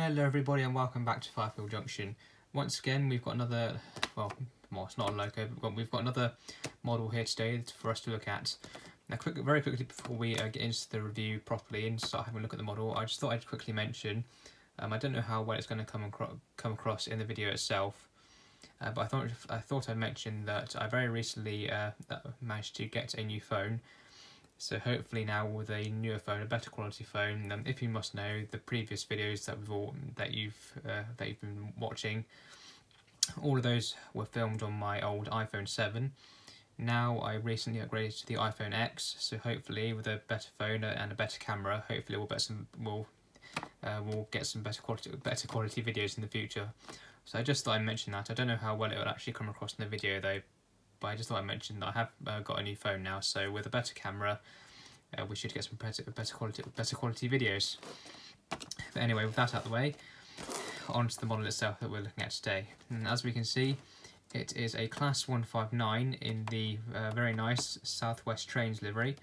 Hello everybody and welcome back to Firefield Junction. Once again we've got another, well it's not a logo, but we've got another model here today for us to look at. Now very quickly before we get into the review properly and start having a look at the model, I just thought I'd quickly mention, I don't know how well it's going to come across in the video itself, but I thought I'd mention that I very recently managed to get a new phone. So hopefully now with a newer phone, a better quality phone. If you must know, the previous videos that you've been watching, all of those were filmed on my old iPhone 7. Now I recently upgraded to the iPhone X, so hopefully with a better phone and a better camera, hopefully we'll get some better quality videos in the future. So I just thought I'd mention that. I don't know how well it would actually come across in the video though. But I just thought I'd mention that I have got a new phone now, so with a better camera, we should get some better quality videos. But anyway, with that out of the way, on to the model itself that we're looking at today. And as we can see, it is a Class 159 in the very nice Southwest Trains livery.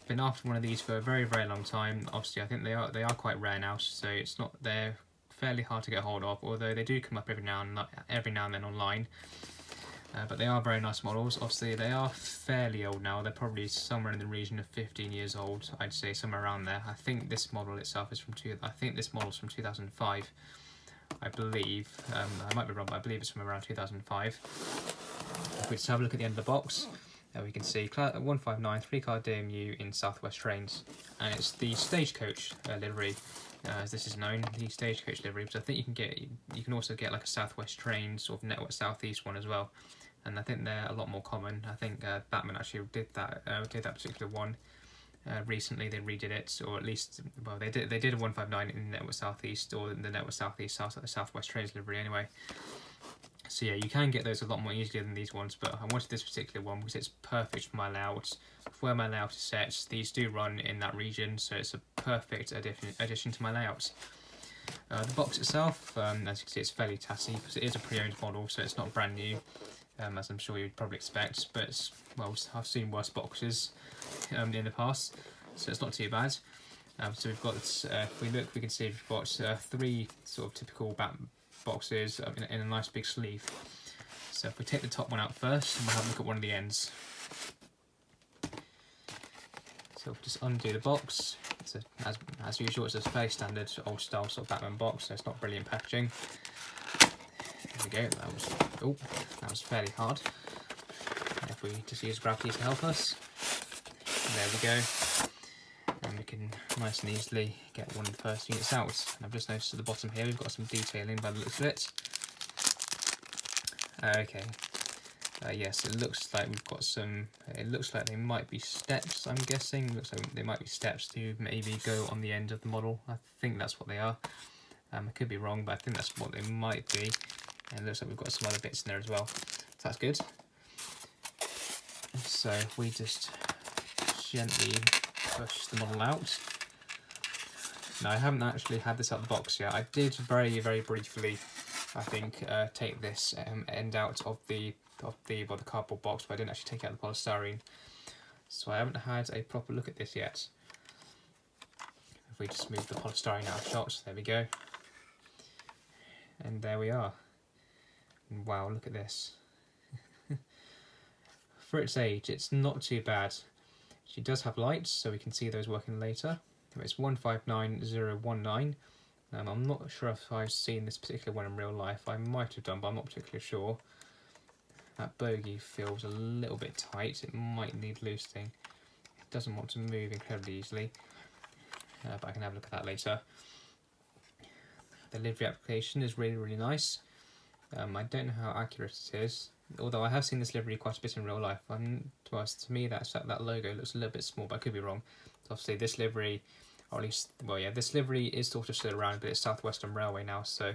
Been after one of these for a very long time. Obviously, I think they are quite rare now, so they're fairly hard to get hold of. Although they do come up every now and then online. But they are very nice models. Obviously they are fairly old now, they're probably somewhere in the region of 15 years old, I'd say somewhere around there. I think this model itself is from 2005, I believe. I might be wrong, but I believe it's from around 2005. If we just have a look at the end of the box, we can see 159 3-car DMU in Southwest Trains, and it's the Stagecoach livery, as this is known, the Stagecoach livery. So I think you can also get like a Southwest Trains sort of Network Southeast one as well. And I think they're a lot more common. I think Bachmann actually did that particular one recently. They redid it, or at least, well, they did a 159 in Network Southeast, or the Network Southeast Southwest Trains livery anyway. So yeah, you can get those a lot more easily than these ones, but I wanted this particular one because it's perfect for my layout. For where my layout is set, these do run in that region, so it's a perfect addition to my layout. The box itself, as you can see, it's fairly tatty because it is a pre-owned model, so it's not brand new. As I'm sure you'd probably expect, but well, I've seen worse boxes in the past, so it's not too bad. So we've got, if we look, we can see we've got 3 sort of typical boxes in a nice big sleeve. So if we take the top one out first, and we'll have a look at one of the ends. So if we just undo the box, it's as usual, it's a fairly standard old style sort of Bachmann box, so it's not brilliant packaging. There we go, that was fairly hard. And if we just use gravity to help us, there we go. And we can nice and easily get one of the first units out. And I've just noticed at the bottom here we've got some detailing by the looks of it. Okay, yes, it looks like we've got some, it looks like they might be steps, I'm guessing. It looks like they might be steps to maybe go on the end of the model. I think that's what they are. I could be wrong, but I think that's what they might be. And it looks like we've got some other bits in there as well, so that's good. So if we just gently push the model out. Now I haven't actually had this out of the box yet. I did very briefly, I think, take this end out of the cardboard box, but I didn't actually take out the polystyrene. So I haven't had a proper look at this yet. If we just move the polystyrene out of shot, there we go. And there we are. Wow, look at this. For its age, it's not too bad. She does have lights, so we can see those working later. It's 159019. I'm not sure if I've seen this particular one in real life. I might have done, but I'm not particularly sure. That bogey feels a little bit tight. It might need loosening. It doesn't want to move incredibly easily, but I can have a look at that later. The livery application is really nice. I don't know how accurate it is, although I have seen this livery quite a bit in real life. Well, to me that logo looks a little bit small, but I could be wrong. Obviously this livery, or at least, well yeah, this livery is sort of still around, but it's Southwestern Railway now, so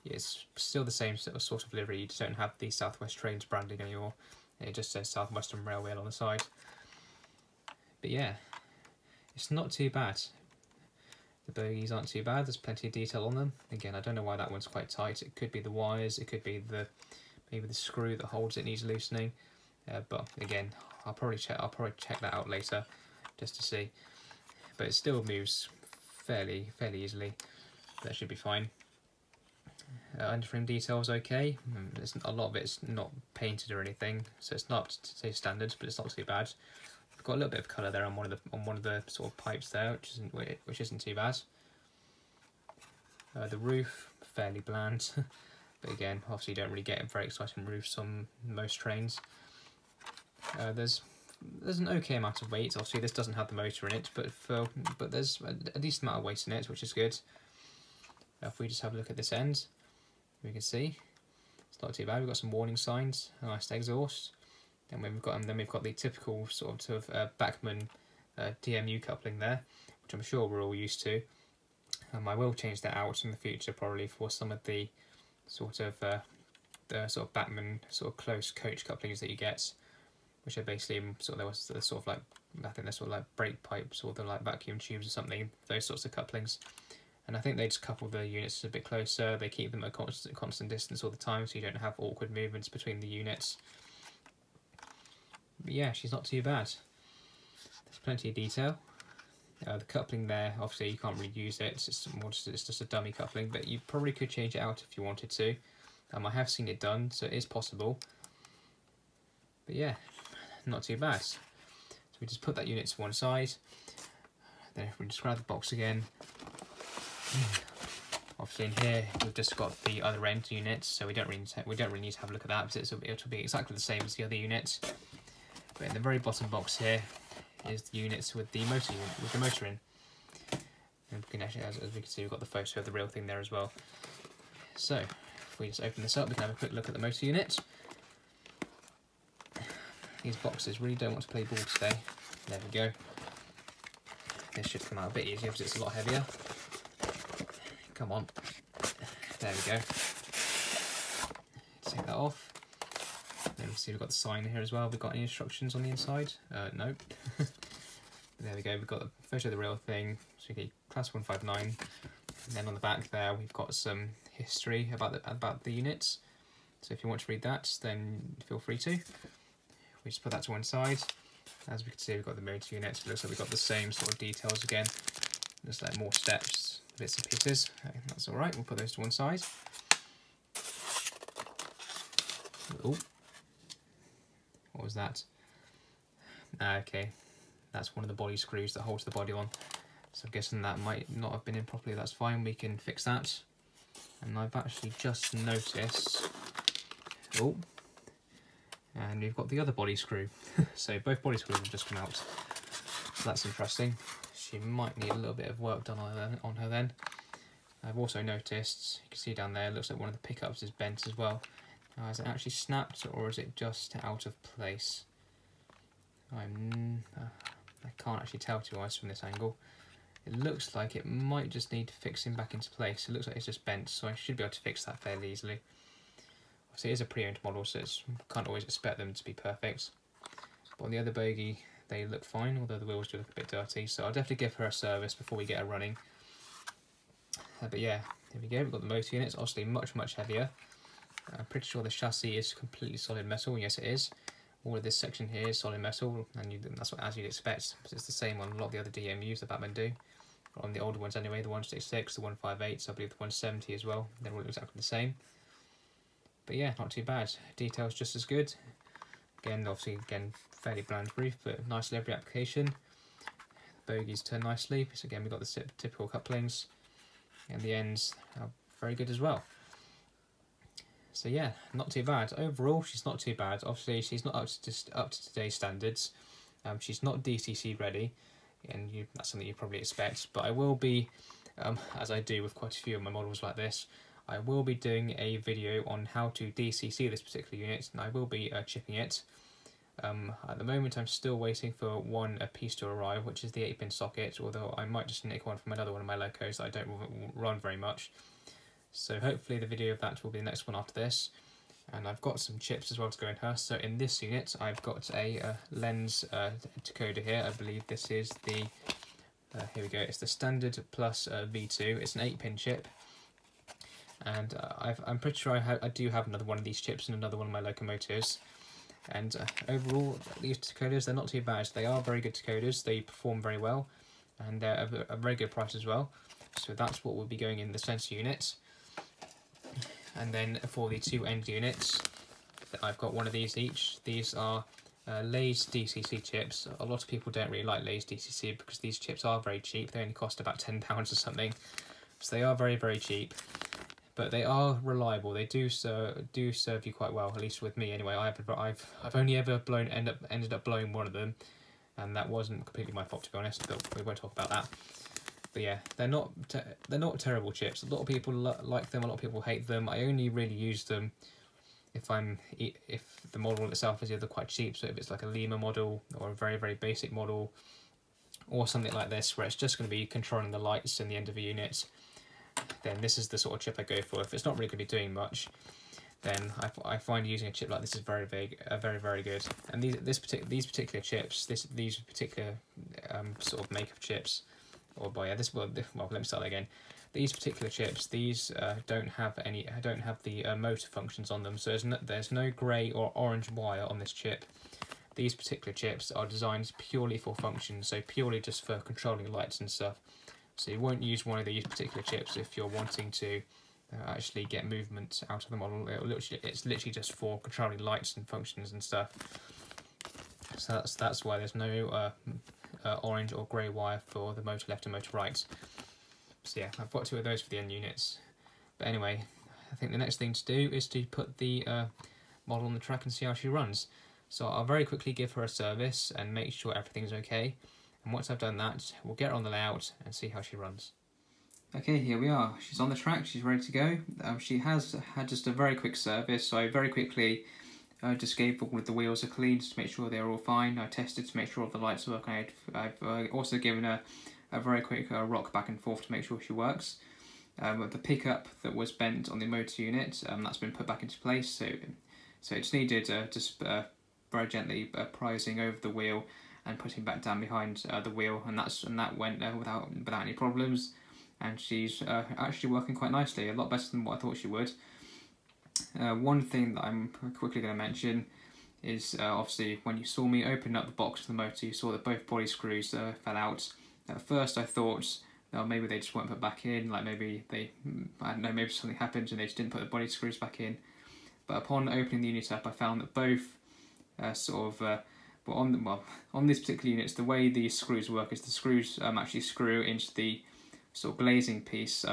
it's still the same sort of livery. You just don't have the Southwest Trains branding anymore. It just says Southwestern Railway on the side. But yeah, it's not too bad. The bogies aren't too bad, there's plenty of detail on them. Again, I don't know why that one's quite tight. It could be the wires, it could be maybe the screw that holds it needs loosening. But again, I'll probably check that out later just to see. But it still moves fairly easily. That should be fine. Underframe details okay. A lot of it's not painted or anything, so it's not to say standards, but it's not too bad. We've got a little bit of colour there on one of the sort of pipes there, which isn't too bad. The roof fairly bland, but again, obviously you don't really get very exciting roofs on most trains. There's an okay amount of weight. Obviously this doesn't have the motor in it, but there's a decent amount of weight in it, which is good. If we just have a look at this end, we can see it's not too bad. We've got some warning signs, a nice exhaust. Then we've got the typical sort of Bachmann DMU coupling there, which I'm sure we're all used to. I will change that out in the future probably for some of the sort of Bachmann sort of close coach couplings that you get, which are basically sort of like, I think they're sort of like brake pipes or they're like vacuum tubes or something, those sorts of couplings. And I think they just couple the units a bit closer. They keep them at a constant distance all the time, so you don't have awkward movements between the units. But yeah, she's not too bad. There's plenty of detail. The coupling there, obviously you can't really use it. It's just a dummy coupling, but you probably could change it out if you wanted to. I have seen it done, so it is possible. But yeah, not too bad. So we just put that unit to one side. Then if we just grab the box again. Obviously in here we've just got the other end units, so we don't really need to have a look at that because it'll be exactly the same as the other units. But in the very bottom box here is the units with the motor in. And we can actually, as we can see, we've got the photo of the real thing there as well. So if we just open this up, we can have a quick look at the motor unit. These boxes really don't want to play ball today. There we go. This should come out a bit easier because it's a lot heavier. Come on. There we go. Take that off. Then we see we've got the sign here as well. Have we got any instructions on the inside? Nope. There we go. We've got the photo of the real thing. So we get class 159. And then on the back there, we've got some history about the units. So if you want to read that, then feel free to. We just put that to one side. As we can see, we've got the motor units. It looks like we've got the same sort of details again. Just like more steps, bits and pieces. Okay, that's all right. We'll put those to one side. Oh, what was that? Okay, that's one of the body screws that holds the body on. So I'm guessing that might not have been in properly. That's fine. We can fix that. And I've actually just noticed. Oh. And we've got the other body screw. So both body screws have just come out. So that's interesting. She might need a little bit of work done on her then. I've also noticed, you can see down there, it looks like one of the pickups is bent as well. Is it actually snapped or is it just out of place? I can't actually tell to eyes from this angle. It looks like it might just need fixing back into place. It looks like it's just bent, so I should be able to fix that fairly easily. Obviously it is a pre-owned model, so can't always expect them to be perfect. But on the other bogie, they look fine, although the wheels do look a bit dirty, so I'll definitely give her a service before we get her running. But yeah, here we go, we've got the motor units, obviously much heavier. I'm pretty sure the chassis is completely solid metal, yes it is. All of this section here is solid metal, and that's as you'd expect, because it's the same on a lot of the other DMUs that Bachmann do. On the older ones anyway, the 166, the 158s, I believe the 170 as well, they're all exactly the same. But yeah, not too bad. Details just as good. Again, obviously, fairly bland roof, but nice livery application. Bogies turn nicely. So again, we've got the typical couplings, and the ends are very good as well. So yeah, not too bad. Overall, she's not too bad. Obviously, she's not up to today's standards. She's not DCC ready, and that's something you probably expect. But I will be, as I do with quite a few of my models like this, I will be doing a video on how to DCC this particular unit, and I will be chipping it. At the moment I'm still waiting for one piece to arrive, which is the 8-pin socket, although I might just nick one from another one of my locos that I don't run very much. So hopefully the video of that will be the next one after this. And I've got some chips as well to go in her. So in this unit I've got a lens decoder here. I believe this is the, here we go, it's the standard plus V2. It's an 8-pin chip. And I'm pretty sure I do have another one of these chips in another one of my locomotives. And overall, these decoders, they're not too bad. They are very good decoders. They perform very well, and they're a very good price as well. So that's what will be going in the sensor unit. And then for the two end units, I've got one of these each. These are Lay's Dcc chips. A lot of people don't really like Lay's Dcc because these chips are very cheap. They only cost about £10 or something, so they are very, very cheap. But they are reliable. They do serve you quite well, at least with me anyway. I've only ever ended up blowing one of them, and that wasn't completely my fault, to be honest. But we won't talk about that. But yeah, they're not terrible chips. A lot of people like them. A lot of people hate them. I only really use them if the model itself is either quite cheap. So if it's like a Lima model or a very, very basic model, or something like this where it's just going to be controlling the lights and the end of a unit, then this is the sort of chip I go for. If it's not really going to be doing much, then I find using a chip like this is very, very good. And these particular chips, these particular sort of make of chips, let me start again. These particular chips, don't have the motor functions on them, so there's no grey or orange wire on this chip. These particular chips are designed purely for function, so purely just for controlling lights and stuff. So you won't use one of these particular chips if you're wanting to actually get movement out of the model. It's literally just for controlling lights and functions and stuff. So that's why there's no orange or grey wire for the motor left and motor right. So yeah, I've got two of those for the end units. But anyway, I think the next thing to do is to put the model on the track and see how she runs. So I'll very quickly give her a service and make sure everything's okay. And once I've done that, we'll get her on the layout and see how she runs. Okay, here we are. She's on the track, she's ready to go. She has had just a very quick service, so I very quickly just gave all of the wheels a clean to make sure they're all fine. I tested to make sure all the lights work. I've also given her a very quick rock back and forth to make sure she works. The pickup that was bent on the motor unit, that's been put back into place, so it's needed just very gently prising over the wheel and putting back down behind the wheel, and that went without any problems. And she's actually working quite nicely, a lot better than what I thought she would. One thing that I'm quickly going to mention is obviously when you saw me open up the box of the motor, you saw that both body screws fell out. At first I thought, oh, maybe they just weren't put back in, like maybe I don't know, maybe something happened and they just didn't put the body screws back in. But upon opening the unit up, I found that both on these particular units, the way these screws work is the screws actually screw into the sort of glazing piece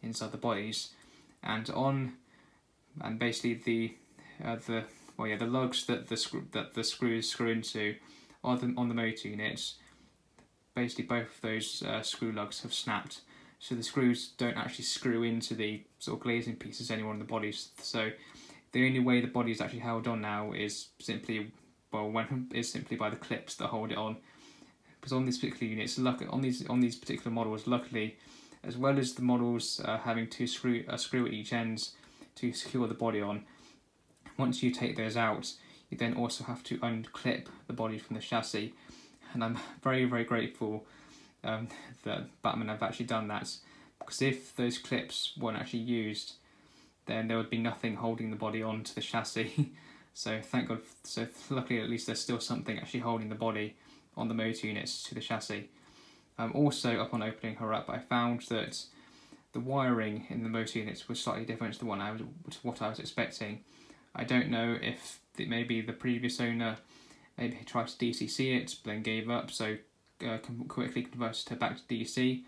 inside the bodies, and basically the lugs that the screws screw into on the motor units. Basically, both of those screw lugs have snapped, so the screws don't actually screw into the sort of glazing pieces anymore on the bodies. So the only way the body is actually held on now is simply by the clips that hold it on. Because on these particular units, on these particular models, luckily, as well as the models having a screw at each end to secure the body on, once you take those out, you then also have to unclip the body from the chassis. And I'm very, very grateful that Bachmann have actually done that, because if those clips weren't actually used, then there would be nothing holding the body on to the chassis. So thank God. So luckily, at least there's still something actually holding the body on the motor units to the chassis. Also, upon opening her up, I found that the wiring in the motor units was slightly different to what I was expecting. I don't know if maybe the previous owner maybe tried to DCC it, but then gave up, so quickly converted it back to DC.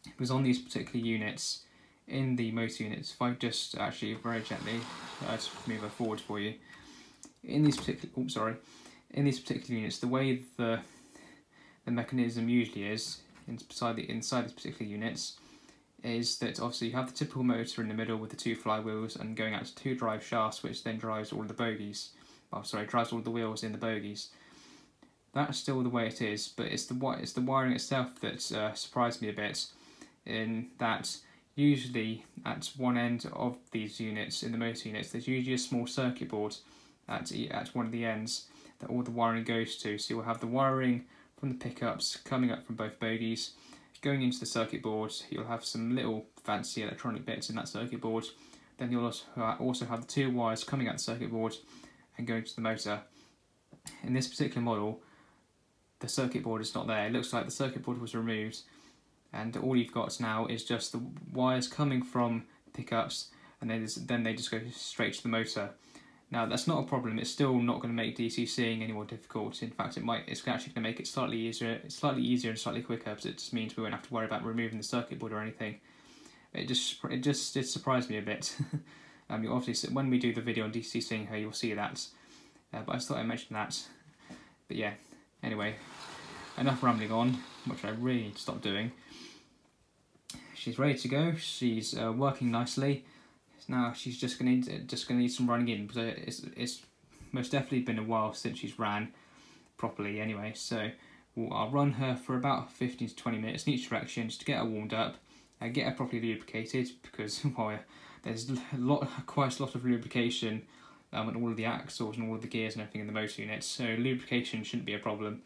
Because on these particular units, in the motor units, if I just actually very gently just move it forward for you, in these particular units, the way the mechanism usually is inside these particular units is that obviously you have the typical motor in the middle with the two flywheels and going out to two drive shafts, which then drives all the bogies. Drives all the wheels in the bogies. That's still the way it is, but it's the wiring itself that surprised me a bit, in that usually at one end of these units, in the motor units, there's usually a small circuit board at one of the ends that all the wiring goes to. So you'll have the wiring from the pickups coming up from both bogies, going into the circuit board. You'll have some little fancy electronic bits in that circuit board. Then you'll also have the two wires coming out the circuit board and going to the motor. In this particular model, the circuit board is not there. It looks like the circuit board was removed, and all you've got now is just the wires coming from pickups and then they just go straight to the motor. Now that's not a problem. It's still not going to make DCCing any more difficult. In fact, it's actually going to make it slightly easier and slightly quicker, because it just means we won't have to worry about removing the circuit board or anything. It surprised me a bit. You obviously, when we do the video on DCCing her, you'll see that. But I just thought I'd mention that. But yeah, anyway, enough rambling on, which I really need to stop doing. She's ready to go. She's working nicely. Now she's just gonna need some running in, because it's most definitely been a while since she's ran properly. Anyway, so I'll run her for about 15 to 20 minutes in each direction, just to get her warmed up and get her properly lubricated, because well, there's quite a lot of lubrication on all of the axles and all of the gears and everything in the motor unit, so lubrication shouldn't be a problem.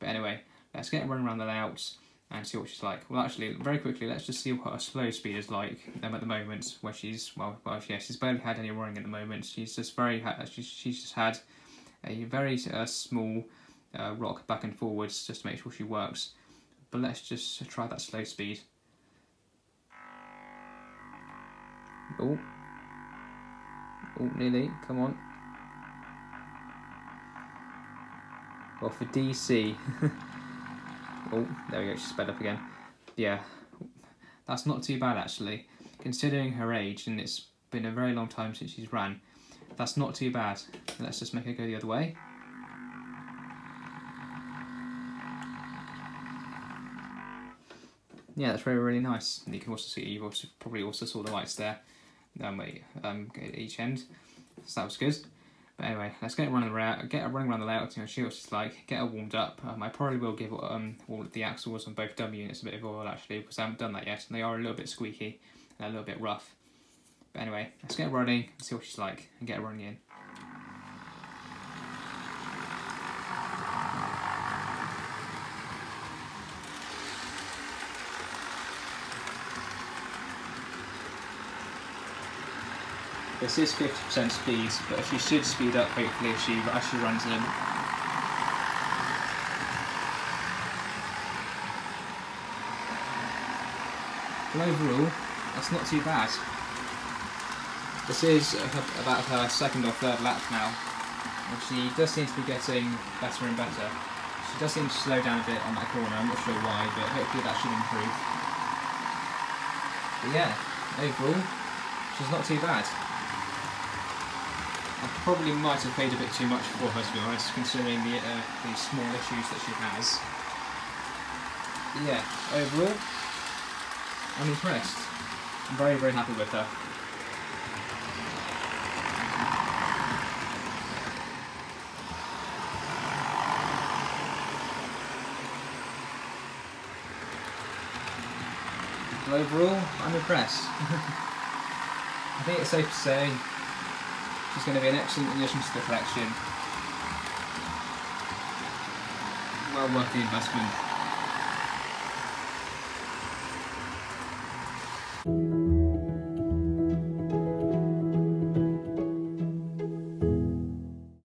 But anyway, let's get her running around the layouts and see what she's like. Well, actually, very quickly, let's just see what her slow speed is like at the moment, where she's she's barely had any running at the moment. She's just she's just had a very small rock back and forwards just to make sure she works. But let's just try that slow speed. Oh, nearly. Come on. Well, for DC. Oh, there we go, she's sped up again. Yeah, that's not too bad actually. Considering her age, and it's been a very long time since she's ran, that's not too bad. Let's just make her go the other way. Yeah, that's really nice. And you can also see, you've probably also saw the lights there at each end, so that was good. But anyway, let's get her running around the layout, see what she's like, get her warmed up. I probably will give all of the axles on both dummy units a bit of oil actually, because I haven't done that yet, and they are a little bit squeaky and a little bit rough. But anyway, let's get her running and see what she's like, and get her running in. This is 50% speed, but she should speed up hopefully as she runs in. But overall, that's not too bad. This is about her second or third lap now, and she does seem to be getting better and better. She does seem to slow down a bit on that corner, I'm not sure why, but hopefully that should improve. But yeah, overall, she's not too bad. I probably might have paid a bit too much for her, to be honest, considering the small issues that she has. But yeah, overall, I'm impressed. I'm very happy with her. But overall, I'm impressed. I think it's safe to say she's going to be an excellent addition to the collection. Well worth the investment.